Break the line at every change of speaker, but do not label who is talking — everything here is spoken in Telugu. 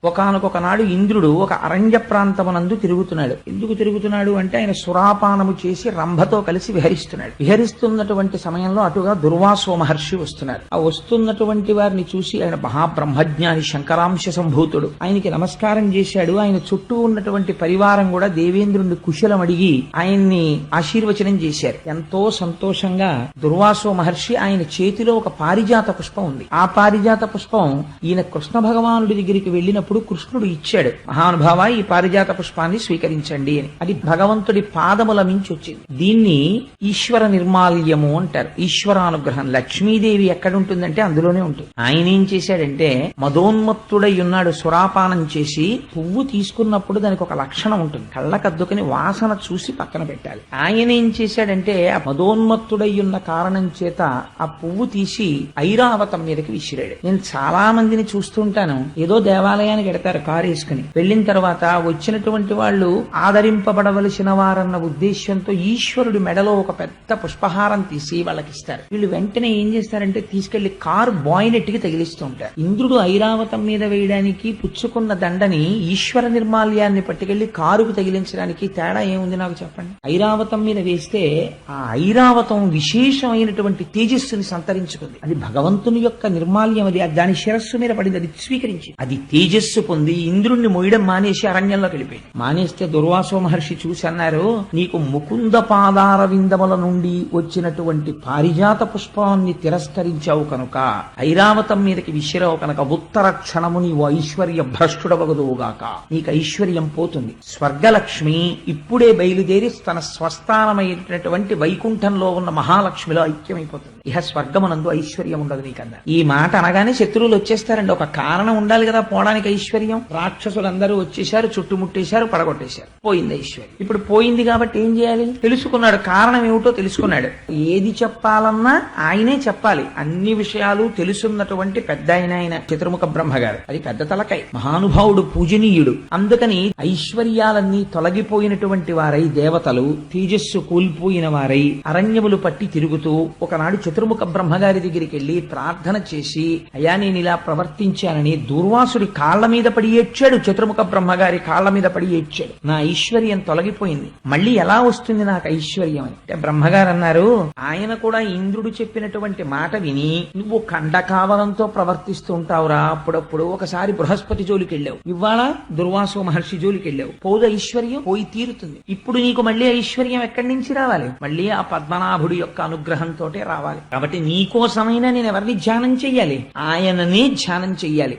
ఒకానొక నాడు ఇంద్రుడు ఒక అరణ్య ప్రాంతమునందు తిరుగుతున్నాడు. ఎందుకు తిరుగుతున్నాడు అంటే ఆయన సురాపానము చేసి రంభతో కలిసి విహరిస్తున్నాడు. విహరిస్తున్నటువంటి సమయంలో అటుగా దుర్వాసో మహర్షి వస్తున్నారు. ఆ వస్తున్నటువంటి వారిని చూసి ఆయన మహాబ్రహ్మజ్ఞాని శంకరాంశ సంభూతుడు. ఆయనకి నమస్కారం చేశాడు. ఆయన చుట్టూ ఉన్నటువంటి పరివారం కూడా దేవేంద్రుడిని కుశలం అడిగి ఆయన్ని ఆశీర్వచనం చేశారు. ఎంతో సంతోషంగా దుర్వాసో మహర్షి ఆయన చేతిలో ఒక పారిజాత పుష్పం ఉంది. ఆ పారిజాత పుష్పం ఈయన కృష్ణ భగవానుడి దగ్గరికి వెళ్ళినప్పుడు కృష్ణుడు ఇచ్చాడు. మహానుభావ, ఈ పారిజాత పుష్పాన్ని స్వీకరించండి అని. అది భగవంతుడి పాదముల మించి వచ్చింది. దీన్ని ఈశ్వర నిర్మాల్యము అంటారు. ఈశ్వరానుగ్రహం. లక్ష్మీదేవి ఎక్కడుంటుందంటే అందులోనే ఉంటుంది. ఆయన ఏం చేశాడంటే మదోన్మత్తుడై ఉన్నాడు. సురాపానం చేసి పువ్వు తీసుకున్నప్పుడు దానికి ఒక లక్షణం ఉంటుంది. కళ్ళకద్దుకుని వాసన చూసి పక్కన పెట్టాలి. ఆయన ఏం చేశాడంటే ఆ మదోన్మత్తుడై ఉన్న కారణం చేత ఆ పువ్వు తీసి ఐరావతం మీదకి విసిరాడు. నేను చాలా మందిని చూస్తుంటాను. ఏదో దేవాలయానికి ఎడతారు కారు వేసుకుని. వెళ్ళిన తర్వాత వచ్చినటువంటి వాళ్ళు ఆదరింపబడవలసిన వారన్న ఉద్దేశ్యంతో ఈశ్వరుడి మెడలో ఒక పెద్ద పుష్పహారం తీసి వాళ్ళకి ఇస్తారు. వీళ్ళు వెంటనే ఏం చేస్తారంటే తీసుకెళ్లి కారు బాయినెట్టికి తగిలిస్తూ ఉంటారు. ఇంద్రుడు ఐరావతం మీద వేయడానికి పుచ్చుకున్న దండని ఈశ్వర నిర్మాల్యాన్ని పట్టుకెళ్లి కారుకు తగిలించడానికి తేడా ఏముంది నాకు చెప్పండి. ఐరావతం మీద వేస్తే ఆ ఐరావతం విశేషమైనటువంటి తేజస్సుని సంతరించుకుంది. అది భగవంతుని యొక్క నిర్మాల్యం. అది దాని శిరస్సు మీద పడింది. అది స్వీకరించి అది తేజస్సు పొంది ఇంద్రుణ్ణి మోయడం మానేసి అరణ్యంలోకి వెళ్ళిపోయింది. మానేస్తే దుర్వాసో మహర్షి చూసి అన్నారు, నీకు ముకుంద పాదార విందముల నుండి వచ్చినటువంటి పారిజాత పుష్పాన్ని తిరస్కరించావు కనుక, ఐరావతం మీదకి విసిరావు కనుక ఉత్తర క్షణము నీవు ఐశ్వర్య భ్రష్టుడవగదువుగాక. నీకు ఐశ్వర్యం పోతుంది. స్వర్గలక్ష్మి ఇప్పుడే బయలుదేరి తన స్వస్థానమైనటువంటి వైకుంఠంలో ఉన్న మహాలక్ష్మిలో ఐక్యమైపోతుంది. ఇహ స్వర్గమునందు ఐశ్వర్యం ఉండదు నీకన్నా. ఈ మాట అనగానే శత్రువులు వచ్చేస్తారండి. ఒక కారణం ఉండాలి కదా పోవడానికి ఐశ్వర్యం. రాక్షసులందరూ వచ్చేశారు, చుట్టుముట్టేశారు, పడగొట్టేశారు. పోయింది ఐశ్వర్యం. ఇప్పుడు పోయింది కాబట్టి ఏం చేయాలి? తెలుసుకున్నాడు. కారణం ఏమిటో తెలుసుకున్నాడు. ఏది చెప్పాలన్నా ఆయనే చెప్పాలి. అన్ని విషయాలు తెలుసున్నటువంటి పెద్ద ఆయన చతుర్ముఖ బ్రహ్మగారు. అది పెద్ద తలకాయ, మహానుభావుడు, పూజనీయుడు. అందుకని ఐశ్వర్యాలన్నీ తొలగిపోయినటువంటి వారై దేవతలు తేజస్సు కోల్పోయిన వారై అరణ్యములు పట్టి తిరుగుతూ ఒకనాడు చతుర్ముఖ బ్రహ్మగారి దగ్గరికి వెళ్లి ప్రార్థన చేసి, అయ్యా నేను ఇలా ప్రవర్తించానని దూర్వాసుడి కాళ్ల మీద పడి ఏడ్చాడు. చతుర్ముఖ బ్రహ్మగారి కాళ్ల మీద పడి ఏడ్చాడు. నా ఐశ్వర్యం తొలగిపోయింది, మళ్ళీ ఎలా వస్తుంది నాకు ఐశ్వర్యం అని. అంటే బ్రహ్మగారు అన్నారు, ఆయన కూడా ఇంద్రుడు చెప్పినటువంటి మాట విని నువ్వు ఖండకావలంతో ప్రవర్తిస్తూ ఉంటావురా. అప్పుడప్పుడు ఒకసారి బృహస్పతి జోలికి వెళ్ళావు, ఇవాళ దుర్వాసో మహర్షి జోలికి వెళ్ళావు. పోదు ఐశ్వర్యం, పోయి తీరుతుంది. ఇప్పుడు నీకు మళ్ళీ ఐశ్వర్యం ఎక్కడి నుంచి రావాలి? మళ్ళీ ఆ పద్మనాభుడి యొక్క అనుగ్రహంతో రావాలి. కాబట్టి నీకోసమైనా నేను ఎవరిని ధ్యానం చెయ్యాలి? ఆయననే ధ్యానం చెయ్యాలి.